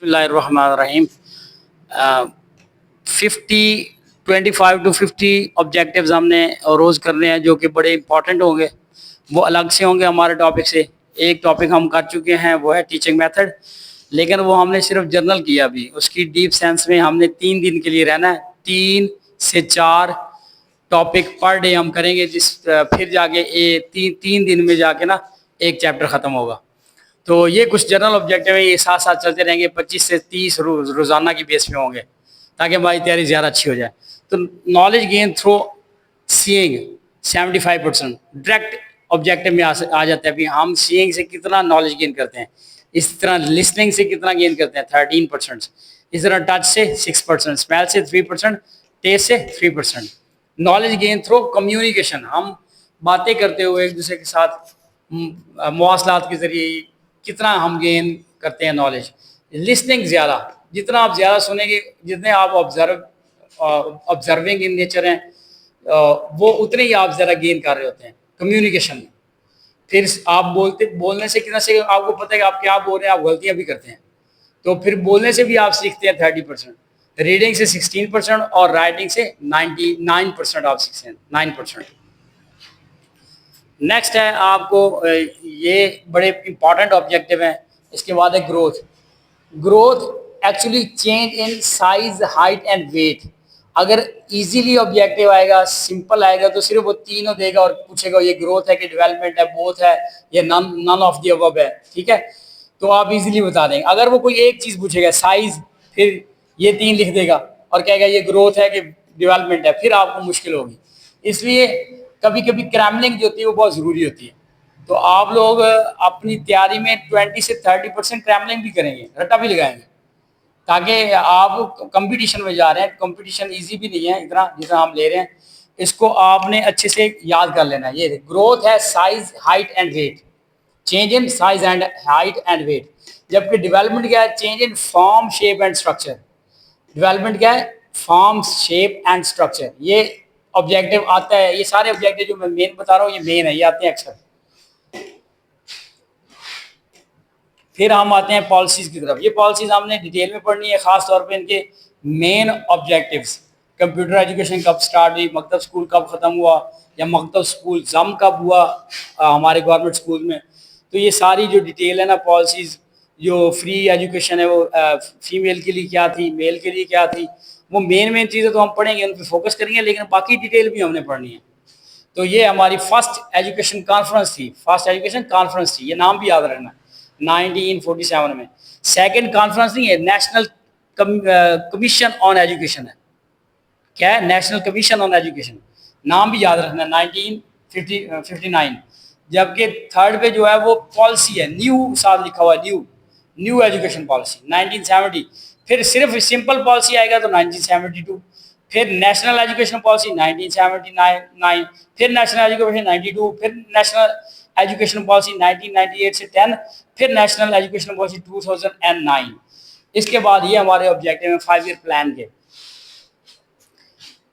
بسم اللہ الرحمن الرحیم 25 to 50 آبجیکٹیوز ہم نے روز کرنے ہیں جو کہ بڑے امپورٹنٹ ہوں گے. وہ الگ سے ہوں گے ہمارے ٹاپک سے. ایک ٹاپک ہم کر چکے ہیں وہ ہے ٹیچنگ میتھڈ, لیکن وہ ہم نے صرف جرنل کیا. بھی اس کی ڈیپ سینس میں ہم نے 3 دن کے لیے رہنا ہے. 3 سے 4 ٹاپک پر ڈے ہم کریں گے, جس پھر جا کے 3 دن میں جا کے نا ایک چیپٹر ختم ہوگا. تو یہ کچھ جنرل آبجیکٹیو ہیں, یہ ساتھ ساتھ چلتے رہیں گے. 25 سے 30 روزانہ کی بیس پہ ہوں گے تاکہ ہماری تیاری زیادہ اچھی ہو جائے. تو نالج گین تھرو سینگ 75% ڈائریکٹ آبجیکٹیو میں آ جاتا ہے. ہم سینگ سے کتنا نالج گین کرتے ہیں, اس طرح لسننگ سے کتنا گین کرتے ہیں 13%, اس طرح ٹچ سے 6%, اسمیل سے 3%, ٹیسٹ سے 3%. نالج گین تھرو کمیونیکیشن, ہم باتیں کرتے ہوئے ایک دوسرے کے ساتھ مواصلات کے ذریعے کتنا ہم گین کرتے ہیں نالج. لسننگ زیادہ, جتنا آپ زیادہ سنیں گے, جتنے آپ آبزرونگ ان نیچر ہیں, وہ اتنے ہی آپ زیادہ گین کر رہے ہوتے ہیں کمیونیکیشن میں. پھر آپ بولنے سے کتنا سے آپ کو پتہ ہے کہ آپ کیا بول رہے ہیں, آپ غلطیاں بھی کرتے ہیں. تو پھر بولنے سے بھی آپ سیکھتے ہیں 30%, ریڈنگ سے 16% اور رائٹنگ سے 99% آپ سیکھتے ہیں 9%. نیکسٹ ہے آپ کو یہ بڑے امپورٹنٹ آبجیکٹیو ہیں. اس کے بعد ہے growth. Growth actually change in size, height and weight. اگر ایزیلی آبجیکٹیو آئے گا, سمپل آئے گا, تو صرف وہ تینوں دے گا اور پوچھے گا یہ گروتھ ہے کہ ڈیولپمنٹ ہے, بوتھ ہے, یہ نن آف دی ابو ہے. ٹھیک ہے, تو آپ ایزیلی بتا دیں گے. اگر وہ کوئی ایک چیز پوچھے گا سائز, پھر یہ 3 لکھ دے گا اور کہے گا یہ گروتھ ہے کہ ڈیولپمنٹ ہے, پھر آپ کو مشکل ہوگی. اس لیے کبھی کبھی کراملنگ جو ہوتی ہے وہ بہت ضروری ہوتی ہے. تو آپ لوگ اپنی تیاری میں 20 سے 30% کراملنگ بھی کریں گے, رٹا بھی لگائیں گے, تاکہ آپ کمپٹیشن میں جا رہے ہیں. کمپٹیشن ایزی بھی نہیں ہے اتنا جتنا ہم لے رہے ہیں. اس کو آپ نے اچھے سے یاد کر لینا ہے. یہ گروتھ ہے size, height and weight. Change in size and height and weight. جبکہ ڈیولپمنٹ کیا ہے, change in form, shape and structure. Development کیا ہے, فارم, شیپ اینڈ اسٹرکچر. یہ آبجیکٹیو آتا ہے. یہ سارے آبجیکٹیو جو میں مین بتا رہا ہوں یہ مین ہے, یہ آتے ہیں اکثر. پھر ہم آتے ہیں پالیسیز کی طرف. یہ پالیسیز ہم نے ڈیٹیل میں پڑھنی ہے, خاص طور پہ ان کے مین آبجیکٹیوز. کمپیوٹر ایجوکیشن کب سٹارٹ ہوئی, مکتب اسکول کب ختم ہوا, یا مکتب اسکول ضم کب ہوا ہمارے گورنمنٹ اسکول میں. تو یہ ساری جو ڈیٹیل ہے نا پالیسیز, جو فری ایجوکیشن ہے وہ فیمیل کے لیے کیا تھی, میل کے لیے کیا تھی, وہ مین چیزیں تو ہم پڑھیں گے, ان پہ فوکس کریں گے, لیکن باقی ڈیٹیل بھی ہم نے پڑھنی ہے. تو یہ ہماری فرسٹ ایجوکیشن کانفرنس تھی. فرسٹ ایجوکیشن کانفرنس تھی, یہ نام بھی یاد رکھنا, 1947 میں. سیکنڈ کانفرنس نہیں ہے, نیشنل کمیشن آن ایجوکیشن ہے. کیا ہے, نیشنل کمیشن آن ایجوکیشن, نام بھی یاد رکھنا, 1959. جبکہ تھرڈ پہ جو ہے وہ پالیسی ہے, نیو ساتھ لکھا ہوا ہے, نیو ایجوکیشن پالیسی 1970. پھر صرف سمپل پالیسی آئے گا تو 1972. پھر نیشنل ایجوکیشن پالیسی 1979. پھر نیشنل ایجوکیشن 92. پھر نیشنل ایجوکیشن پالیسی 1998 سے 10. پھر نیشنل ایجوکیشن پالیسی 2009. اس کے بعد یہ ہمارے آبجیکٹیو ہیں 5 ایئر پلان کے.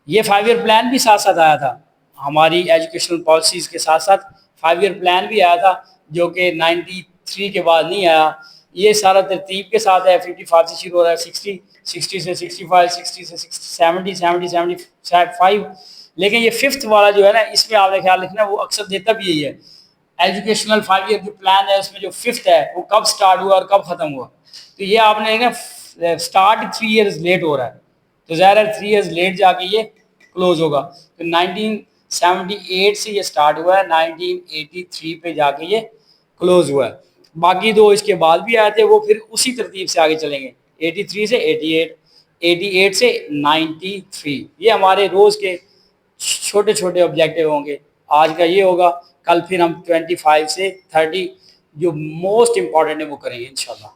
یہ 5 ایئر پلان بھی ساتھ ساتھ آیا تھا ہماری ایجوکیشنل پالیسیز کے ساتھ ساتھ. 5 ایئر پلان بھی آیا تھا جو کہ 93 کے بعد نہیں آیا. یہ سارا ترتیب کے ساتھ ہے. 55 سے شروع ہو رہا ہے, 60 سے 65, 60 سے 70, 75. لیکن یہ 5th والا جو ہے نا, اس میں آپ نے خیال رکھنا, وہ اکثر دیتا بھی یہی ہے. ایجوکیشنل 5 ایئر جو پلان ہے اس میں جو 5th ہے وہ کب سٹارٹ ہوا اور کب ختم ہوا. تو یہ آپ نے دیکھنا سٹارٹ 3 ایئرز لیٹ ہو رہا ہے, تو ظاہر ہے 3 ایئرز لیٹ جا کے یہ کلوز ہوگا. تو 1978 سے یہ سٹارٹ ہوا ہے, 1983 پہ جا کے یہ کلوز ہوا ہے. باقی دو اس کے بعد بھی آئے تھے, وہ پھر اسی ترتیب سے آگے چلیں گے, 83 سے 88, 88 سے 93. یہ ہمارے روز کے چھوٹے چھوٹے آبجیکٹیو ہوں گے. آج کا یہ ہوگا, کل پھر ہم 25 سے 30 جو موسٹ امپورٹنٹ ہے وہ کریں گے انشاءاللہ.